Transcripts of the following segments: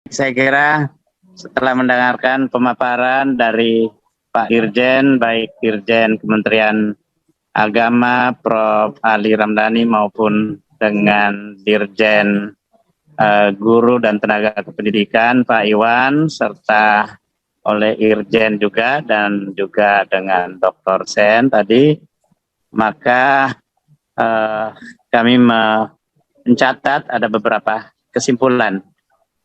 Saya kira setelah mendengarkan pemaparan dari Pak Dirjen, baik Dirjen Kementerian Agama, Prof. Ali Ramdhani maupun dengan Dirjen Guru dan Tenaga Kependidikan, Pak Iwan, serta oleh Irjen juga dan juga dengan Dr. Sen tadi, maka kami mencatat ada beberapa kesimpulan.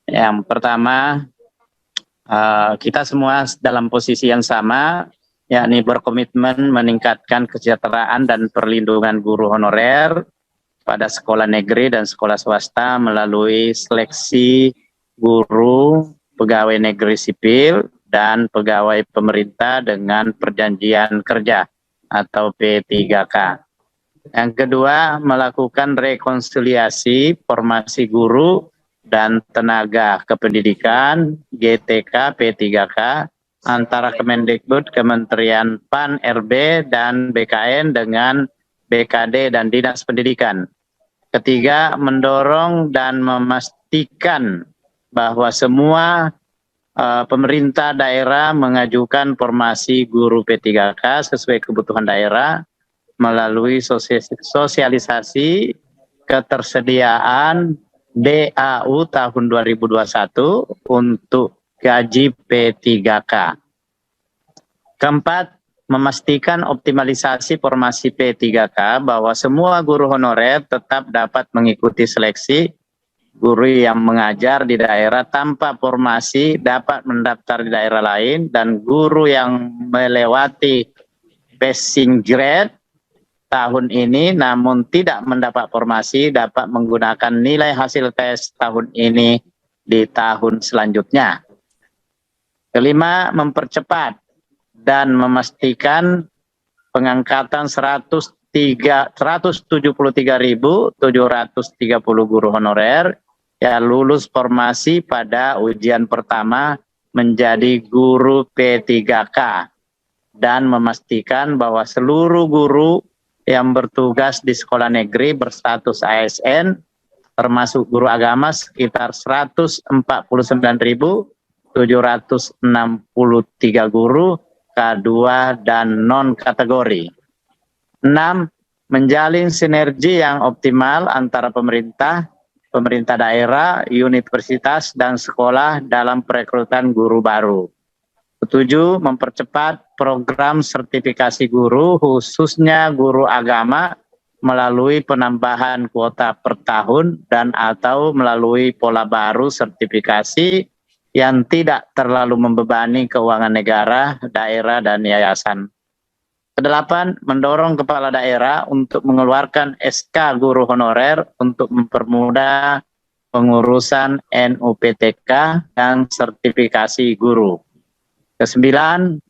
Yang pertama, kita semua dalam posisi yang sama, yakni berkomitmen meningkatkan kesejahteraan dan perlindungan guru honorer pada sekolah negeri dan sekolah swasta melalui seleksi guru, pegawai negeri sipil, dan pegawai pemerintah dengan perjanjian kerja atau P3K. Yang kedua, melakukan rekonsiliasi formasi guru dan tenaga kependidikan GTK P3K antara Kemendikbud, Kementerian PAN, RB, dan BKN dengan BKD dan Dinas Pendidikan. Ketiga, mendorong dan memastikan bahwa semua pemerintah daerah mengajukan formasi guru P3K sesuai kebutuhan daerah melalui sosialisasi ketersediaan DAU tahun 2021 untuk gaji P3K. Keempat, memastikan optimalisasi formasi P3K bahwa semua guru honorer tetap dapat mengikuti seleksi guru yang mengajar di daerah tanpa formasi dapat mendaftar di daerah lain, dan guru yang melewati passing grade tahun ini namun tidak mendapat formasi dapat menggunakan nilai hasil tes tahun ini di tahun selanjutnya. Kelima, mempercepat dan memastikan pengangkatan 173.730 guru honorer yang lulus formasi pada ujian pertama menjadi guru P3K, dan memastikan bahwa seluruh guru yang bertugas di sekolah negeri berstatus ASN termasuk guru agama sekitar 149.763 guru K2 dan non-kategori. 6. Menjalin sinergi yang optimal antara pemerintah daerah, universitas, dan sekolah dalam perekrutan guru baru. 7. Mempercepat program sertifikasi guru, khususnya guru agama, melalui penambahan kuota per tahun dan atau melalui pola baru sertifikasi yang tidak terlalu membebani keuangan negara, daerah, dan yayasan. Kedelapan, mendorong kepala daerah untuk mengeluarkan SK guru honorer untuk mempermudah pengurusan NUPTK dan sertifikasi guru. Kesembilan,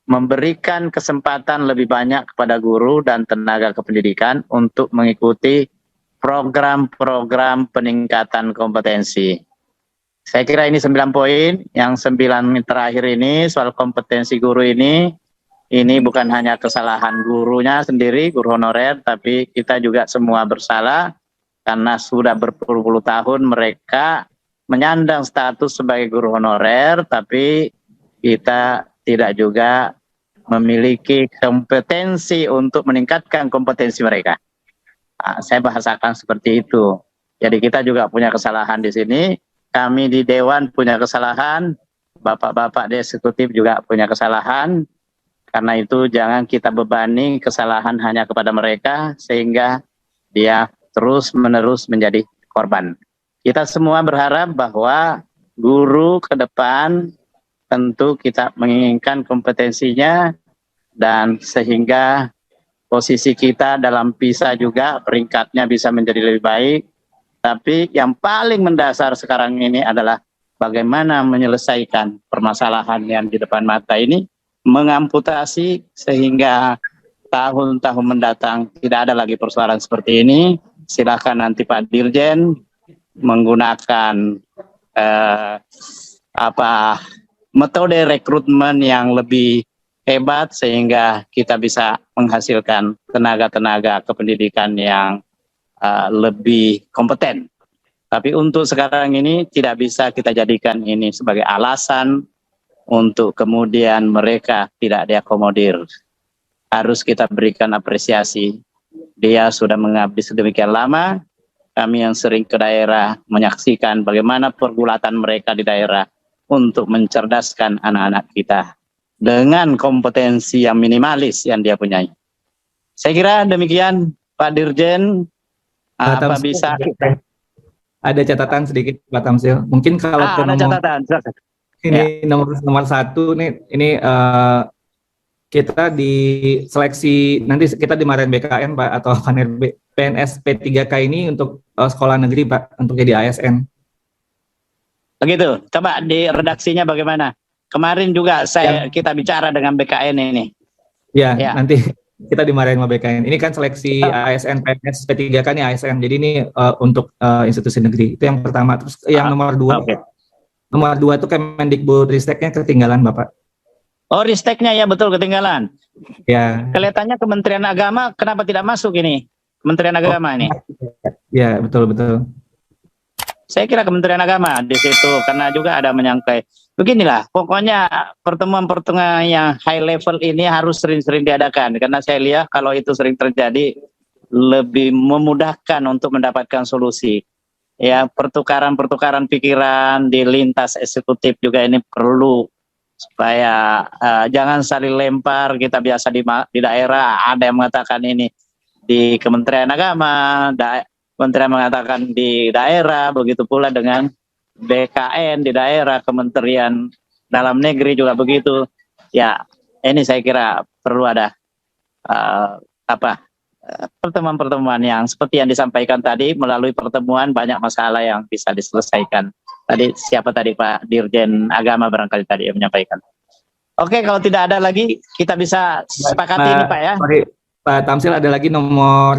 memberikan kesempatan lebih banyak kepada guru dan tenaga kependidikan untuk mengikuti program-program peningkatan kompetensi. Saya kira ini 9 poin. Yang 9 terakhir ini soal kompetensi guru ini bukan hanya kesalahan gurunya sendiri, guru honorer, tapi kita juga semua bersalah karena sudah berpuluh-puluh tahun mereka menyandang status sebagai guru honorer, tapi kita tidak juga memiliki kompetensi untuk meningkatkan kompetensi mereka. Saya bahasakan seperti itu. Jadi kita juga punya kesalahan di sini. Kami di Dewan punya kesalahan. Bapak-bapak di eksekutif juga punya kesalahan. Karena itu jangan kita bebani kesalahan hanya kepada mereka sehingga dia terus-menerus menjadi korban. Kita semua berharap bahwa guru ke depan tentu kita menginginkan kompetensinya, dan sehingga posisi kita dalam PISA juga peringkatnya bisa menjadi lebih baik. Tapi yang paling mendasar sekarang ini adalah bagaimana menyelesaikan permasalahan yang di depan mata ini, mengamputasi sehingga tahun-tahun mendatang tidak ada lagi persoalan seperti ini. Silakan nanti Pak Dirjen menggunakan metode rekrutmen yang lebih hebat sehingga kita bisa menghasilkan tenaga-tenaga kependidikan yang lebih kompeten. Tapi untuk sekarang ini tidak bisa kita jadikan ini sebagai alasan untuk kemudian mereka tidak diakomodir. Harus kita berikan apresiasi. Dia sudah mengabdi sedemikian lama, kami yang sering ke daerah menyaksikan bagaimana pergulatan mereka di daerah untuk mencerdaskan anak-anak kita dengan kompetensi yang minimalis yang dia punyai. Saya kira demikian Pak Dirjen. Apa bisa kita... Ada catatan sedikit Pak Tamsil. Mungkin kalau ke nomor ini nomor 1 nih, ini kita di seleksi nanti kita dimarahin BKN Pak atau PNS P3K ini untuk sekolah negeri Pak, untuk jadi ASN. Begitu. Coba di redaksinya bagaimana? Kemarin juga kita bicara dengan BKN ini. Ya. Nanti kita dimarahin sama BKN. Ini kan seleksi ASN PNS P3K ini ASN. Jadi ini untuk institusi negeri. Itu yang pertama. Terus yang nomor 2. Okay. Nomor 2 itu Kemendikbudristeknya ketinggalan Bapak. Oh, risteknya ya betul ketinggalan. Ya. Kelihatannya Kementerian Agama kenapa tidak masuk ini? Kementerian Agama ini. Ya, betul. Saya kira Kementerian Agama di situ karena juga ada menyangkai. Beginilah, pokoknya pertemuan-pertemuan yang high level ini harus sering-sering diadakan karena saya lihat kalau itu sering terjadi lebih memudahkan untuk mendapatkan solusi. Ya, pertukaran-pertukaran pikiran di lintas eksekutif juga ini perlu supaya jangan saling lempar. Kita biasa di daerah ada yang mengatakan ini di Kementerian Agama, Kementerian mengatakan di daerah, begitu pula dengan BKN di daerah, Kementerian Dalam Negeri juga begitu. Ya, ini saya kira perlu ada pertemuan-pertemuan yang seperti yang disampaikan tadi. Melalui pertemuan banyak masalah yang bisa diselesaikan. Tadi siapa tadi Pak Dirjen Agama barangkali tadi yang menyampaikan. Oke, kalau tidak ada lagi kita bisa sepakati ini Pak ya. Sorry, Pak Tamsil ada lagi nomor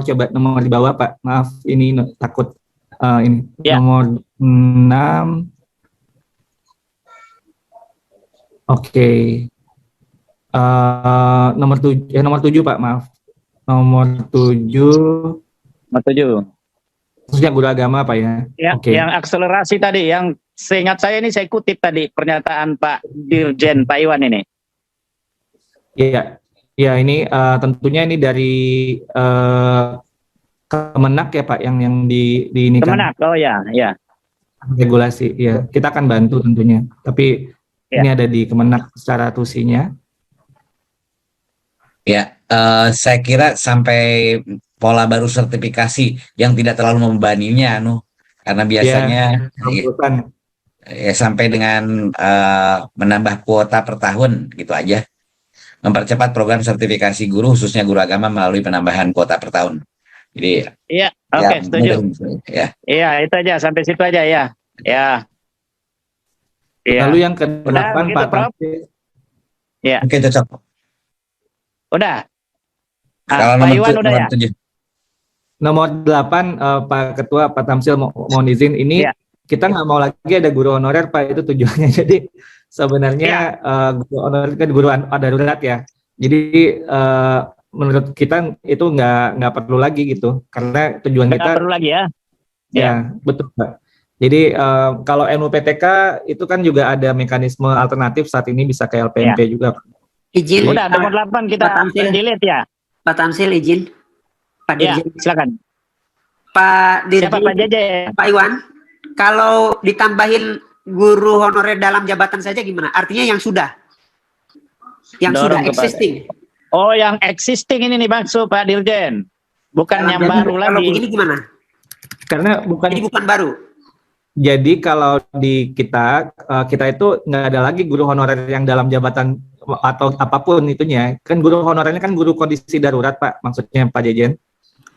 di bawah Pak. Maaf ini takut ini ya. Nomor 6. Oke. Nomor 7 Pak, maaf. Nomor 7. Khususnya guru agama Pak ya. Yang akselerasi tadi, yang seingat saya ini saya kutip tadi pernyataan Pak Dirjen Pak Iwan ini. Iya, ini tentunya ini dari Kemenak ya Pak, yang di ini Kemenak, oh ya. Regulasi, ya. Kita akan bantu tentunya. Tapi ini ada di Kemenak secara tusinya. Ya, saya kira sampai pola baru sertifikasi yang tidak terlalu membebaninya, karena biasanya ya sampai dengan menambah kuota per tahun gitu aja, mempercepat program sertifikasi guru khususnya guru agama melalui penambahan kuota per tahun. Jadi oke, setuju. Iya, itu aja sampai situ aja ya. Lalu yang ke-8 Pak Tamsil. Ya. Oke, cocok. Udah. Kalau Pak Iwan udah ya. Nomor 8 Pak Ketua, Pak Tamsil mohon izin ini kita nggak mau lagi ada guru honorer Pak, itu tujuannya. Jadi sebenarnya guru honorer kan guru darurat ya. Jadi menurut kita itu nggak perlu lagi gitu, karena tujuan kita perlu lagi ya. Ya betul Pak. Jadi kalau NUPTK itu kan juga ada mekanisme alternatif saat ini, bisa ke LPMP juga. Izin. Udah nomor 8 kita delete ya. Pak Tamsil izin. Pak Dirjen. Silakan. Pak Dirjen. Siapa Pak Jaja? Pak Iwan. Kalau ditambahin guru honorer dalam jabatan saja gimana? Artinya yang sudah existing. Oh, yang existing ini nih maksud Pak Dirjen. Bukan yang baru lagi. Kalau begini gimana? Karena bukan baru. Jadi kalau di kita itu nggak ada lagi guru honorer yang dalam jabatan atau apapun itunya. Kan guru honorernya kan guru kondisi darurat Pak, maksudnya Pak Dirjen.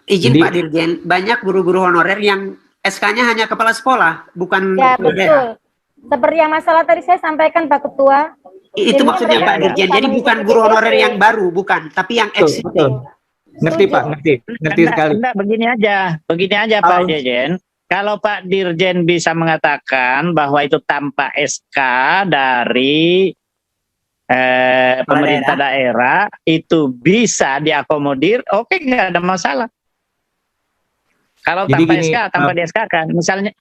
Izin Pak Dirjen, banyak guru-guru honorer yang SK-nya hanya kepala sekolah, bukan ya betul. Seperti yang masalah tadi saya sampaikan Pak Ketua. Itu maksudnya Pak Dirjen. Jadi bukan guru honorer yang baru, bukan, tapi yang existing. Ngerti Pak, ngerti sekali. Begini aja Pak Dirjen. Kalau Pak Dirjen bisa mengatakan bahwa itu tanpa SK dari pemerintah daerah itu bisa diakomodir, oke, nggak ada masalah. Kalau tanpa SK, tanpa di SK kan, misalnya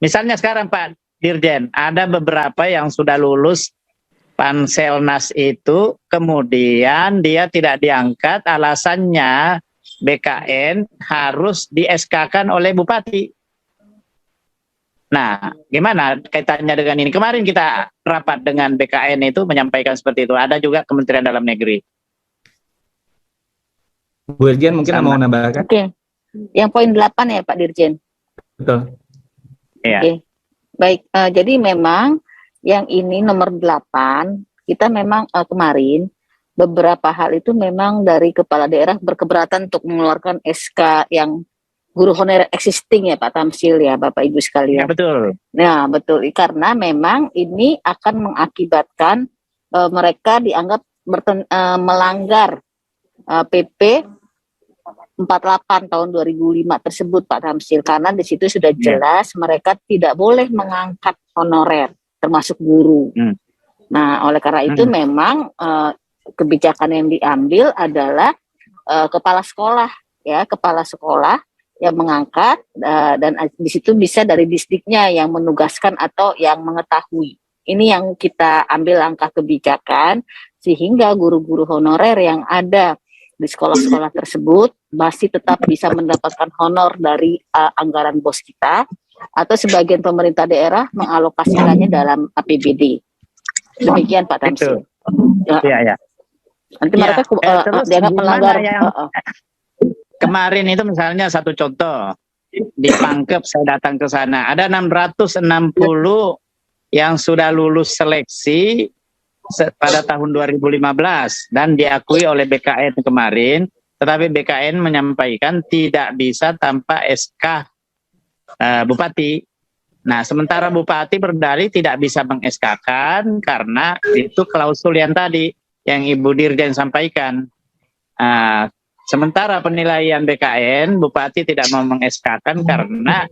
Misalnya sekarang Pak Dirjen, ada beberapa yang sudah lulus Panselnas itu, kemudian dia tidak diangkat, alasannya BKN harus di SK-kan oleh Bupati. Nah, gimana kaitannya dengan ini? Kemarin kita rapat dengan BKN itu menyampaikan seperti itu. Ada juga Kementerian Dalam Negeri. Bu Dirjen mungkin mau nambahkan? Oke. Yang poin 8 ya Pak Dirjen. Betul. Iya. Oke. Baik, jadi memang yang ini nomor 8, kita memang kemarin beberapa hal itu memang dari kepala daerah berkeberatan untuk mengeluarkan SK yang guru honorer existing ya Pak Tamsil ya Bapak Ibu sekalian. Ya, betul. Nah, betul. Karena memang ini akan mengakibatkan mereka dianggap melanggar PP 48 tahun 2005 tersebut Pak Tamsil, karena di situ sudah jelas mereka tidak boleh mengangkat honorer termasuk guru. Nah, oleh karena itu memang kebijakan yang diambil adalah kepala sekolah ya, kepala sekolah yang mengangkat dan di situ bisa dari distrik-nya yang menugaskan atau yang mengetahui. Ini yang kita ambil langkah kebijakan sehingga guru-guru honorer yang ada di sekolah-sekolah tersebut masih tetap bisa mendapatkan honor dari anggaran BOS kita, atau sebagian pemerintah daerah mengalokasikannya dalam APBD. Demikian Pak Tamsil. Iya. Nanti mereka dianggap melanggar. Kemarin itu misalnya satu contoh, di Pangkep saya datang ke sana, ada 660 yang sudah lulus seleksi pada tahun 2015 dan diakui oleh BKN kemarin, tetapi BKN menyampaikan tidak bisa tanpa SK Bupati. Nah, sementara Bupati berdalih tidak bisa meng-SK-kan karena itu klausul yang tadi yang Ibu Dirjen sampaikan. Sementara penilaian BKN, Bupati tidak mau meng-SK-kan karena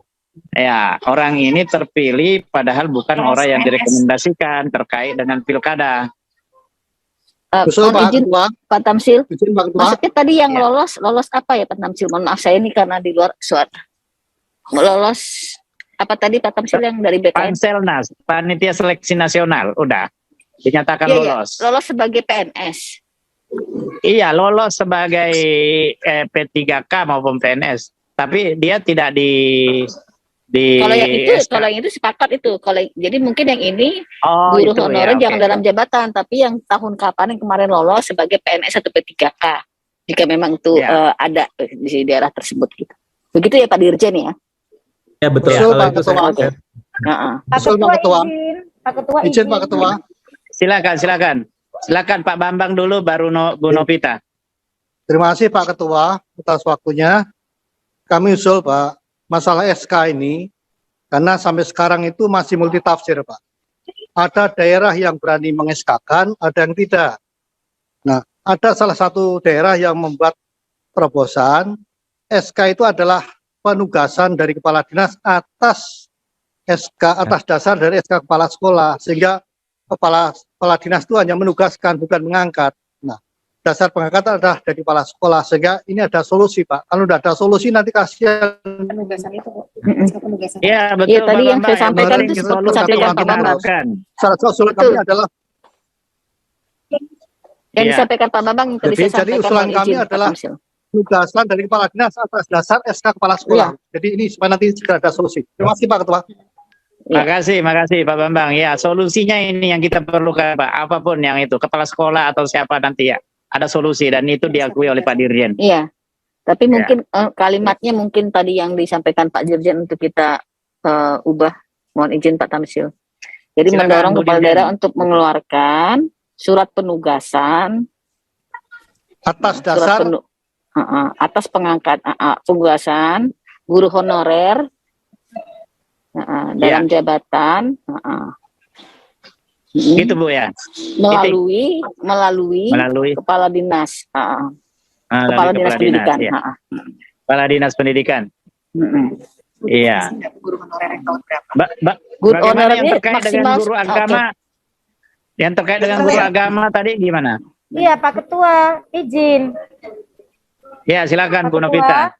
ya orang ini terpilih padahal bukan orang yang direkomendasikan terkait dengan pilkada. Izin Pak Tamsil, maksudnya tadi yang lolos apa ya Pak Tamsil? Mohon maaf saya ini karena di luar suara. Lolos apa tadi Pak Tamsil yang dari BKN? Panselnas, Panitia Seleksi Nasional, udah dinyatakan lolos. Iya, lolos sebagai PNS. Iya, lolos sebagai P3K maupun PNS, tapi dia tidak di kalau yang itu sepakat itu. Jadi mungkin yang ini guru honorer jangan dalam jabatan, tapi yang tahun kapan yang kemarin lolos sebagai PNS atau P3K jika memang itu ada di daerah tersebut gitu. Begitu ya Pak Dirjen ya? Ya betul. Betul, Kalau Pak itu Ketua. Pak Ketua Izin Pak Ketua. Silakan Pak Bambang dulu, baru Bu Novita. Terima kasih Pak Ketua atas waktunya. Kami usul Pak, masalah SK ini, karena sampai sekarang itu masih multitafsir Pak. Ada daerah yang berani meng-SK-kan, ada yang tidak. Nah, ada salah satu daerah yang membuat terobosan, SK itu adalah penugasan dari kepala dinas atas dasar dari SK kepala sekolah, sehingga kepala dinas itu hanya menugaskan bukan mengangkat. Nah, dasar pengangkatan adalah dari kepala sekolah, sehingga ini ada solusi Pak. Kalau tidak ada solusi nanti kasihan penugasan itu. Iya betul. Iya tadi yang saya sampaikan itu disampaikan Pak Bambang. salah satu usulan kami adalah yang disampaikan Pak Bambang yang tadi saya sampaikan. jadi usulan kami adalah penugasan dari kepala dinas atas dasar SK kepala sekolah. Jadi ini supaya nanti segera ada solusi. Terima kasih Pak Ketua. Makasih Pak Bambang. Ya, solusinya ini yang kita perlukan Pak. Apapun yang itu, kepala sekolah atau siapa nanti ya, ada solusi dan itu diakui oleh Pak Dirjen. Iya. Tapi mungkin kalimatnya mungkin tadi yang disampaikan Pak Dirjen untuk kita ubah. Mohon izin Pak Tamsil. Jadi silakan, mendorong kepala daerah untuk mengeluarkan surat penugasan atas dasar atas penugasan guru honorer dalam jabatan gitu Bu ya, melalui kepala dinas kepala dinas pendidikan ya. Kepala dinas pendidikan. Iya. Guru honorer yang tahun berapa? Guru honorer yang terkait dengan guru agama, yang terkait dengan guru agama tadi gimana? Iya Pak Ketua, izin. Ya silakan Bu Ketua, Novita.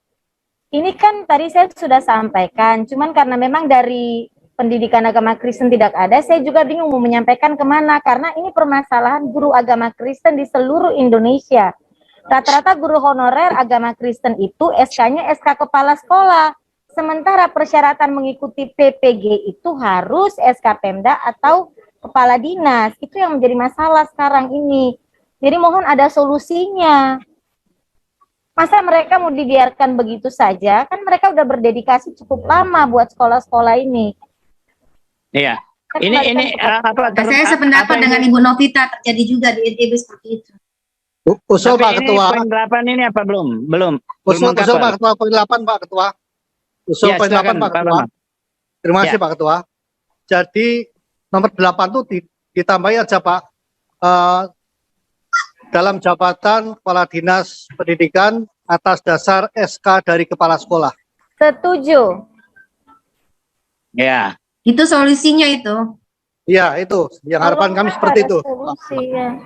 ini kan tadi saya sudah sampaikan, cuman karena memang dari pendidikan agama Kristen tidak ada, saya juga bingung mau menyampaikan kemana, karena ini permasalahan guru agama Kristen di seluruh Indonesia. Rata-rata guru honorer agama Kristen itu SK-nya SK kepala sekolah, sementara persyaratan mengikuti PPG itu harus SK Pemda atau kepala dinas. Itu yang menjadi masalah sekarang ini. Jadi mohon ada solusinya. Masa mereka mau dibiarkan begitu saja? Kan mereka udah berdedikasi cukup lama buat sekolah-sekolah ini. Iya. Ini apa? Saya sependapat dengan Ibu Novita, terjadi juga di NTB seperti itu. Usul Pak Ketua. Poin 8 ini apa belum? Belum. Usul Pak Ketua, poin 8 Pak Ketua. Usul Ya, poin 8 silakan, Pak Pak Ketua. Bambang. Terima kasih Ya. Pak Ketua. Jadi nomor 8 itu ditambahi aja Pak. Dalam jabatan Kepala Dinas Pendidikan atas dasar SK dari Kepala Sekolah. Setuju. Ya. Itu solusinya itu. Ya, itu. Yang harapan kami seperti itu. Solusi, ya.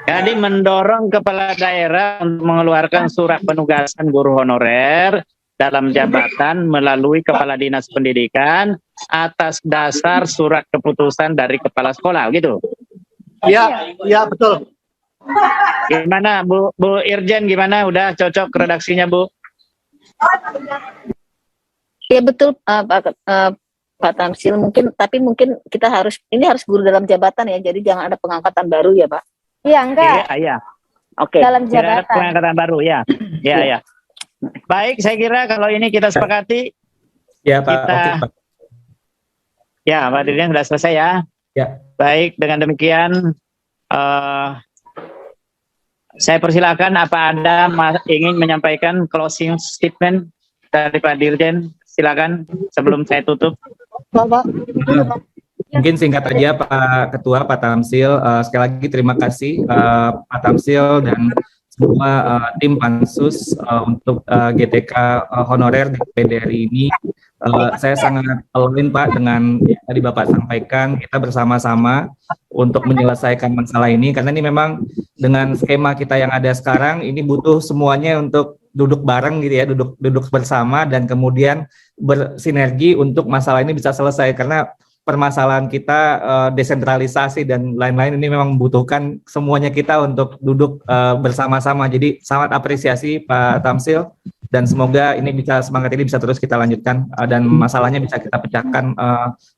Jadi mendorong kepala daerah untuk mengeluarkan surat penugasan guru honorer dalam jabatan melalui Kepala Dinas Pendidikan atas dasar surat keputusan dari kepala sekolah, gitu. Ya, ya betul. Gimana Bu Irjen, gimana? Udah cocok redaksinya, Bu? Ya betul Pak Tamsil, tapi mungkin kita harus guru dalam jabatan ya, jadi jangan ada pengangkatan baru ya Pak. Iya, enggak. Iya. Oke. Dalam Tidak ada jabatan. pengangkatan baru, ya. Ya. Baik, saya kira kalau ini kita sepakati, Ya Pak, Kita- oke Pak. ya Pak Dirjen sudah selesai ya. Ya. Baik, dengan demikian saya persilakan apa Anda ingin menyampaikan closing statement dari Pak Dirjen? Silakan sebelum saya tutup. Pak. Mungkin singkat aja Pak Ketua, Pak Tamsil, sekali lagi terima kasih Pak Tamsil dan semua tim Pansus untuk GTK honorer di PDRI ini. Saya sangat align Pak dengan yang tadi Bapak sampaikan, kita bersama-sama untuk menyelesaikan masalah ini, karena ini memang dengan skema kita yang ada sekarang, ini butuh semuanya untuk duduk bareng gitu ya, duduk bersama dan kemudian bersinergi untuk masalah ini bisa selesai, karena permasalahan kita desentralisasi dan lain-lain ini memang membutuhkan semuanya kita untuk duduk bersama-sama. Jadi sangat apresiasi Pak Tamsil dan semoga semangat ini bisa terus kita lanjutkan dan masalahnya bisa kita pecahkan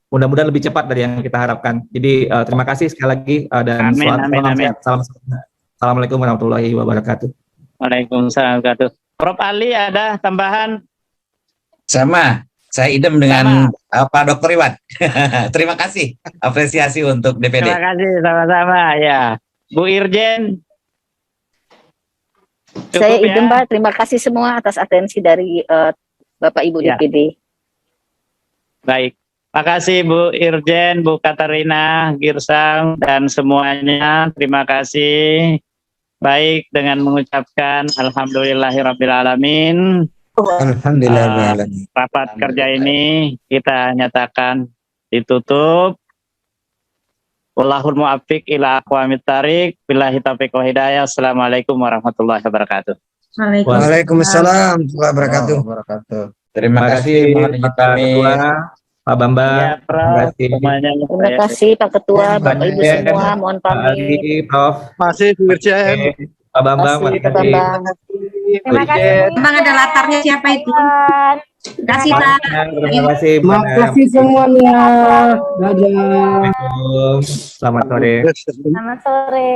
mudah-mudahan lebih cepat dari yang kita harapkan. Jadi terima kasih sekali lagi dan Amin. Assalamualaikum warahmatullahi wabarakatuh. Waalaikumsalam warahmatullahi wabarakatuh. Prof. Ali ada tambahan? Sama, saya idem dengan Pak Dr. Iwan. Terima kasih, apresiasi untuk DPD. Terima kasih, sama-sama ya. Bu Irjen. Cukup Saya ya? idem Pak, terima kasih semua atas atensi dari Bapak Ibu Ya. DPD. Baik. Makasih Bu Irjen, Bu Katarina, Girsang, dan semuanya. Terima kasih. Baik, dengan mengucapkan Alhamdulillahirrabbilalamin. Alhamdulillahirrahmanirrahim. Rapat kerja ini kita nyatakan ditutup. Wallahul muwaffiq ila aqwamit thariq. Billahi taufiq wa hidayah. Assalamualaikum warahmatullahi wabarakatuh. Waalaikumsalam warahmatullahi wabarakatuh. Terima kasih Pak Ketua, Pak Bambang. Ya, Prof. Terima kasih. Semuanya. Terima kasih Pak Ketua, Bapak Ibu semua, mohon Pak pamit. Ali, Prof. Masih Bu Irjen. Pak Bambang, Terima kasih Pak makasih. Bambang. Terima kasih. Emang ada latarnya siapa itu? Tuhan. Terima kasih Pak. Terima kasih. Makasih semuanya. Dadah. Assalamualaikum. Selamat sore. Selamat sore.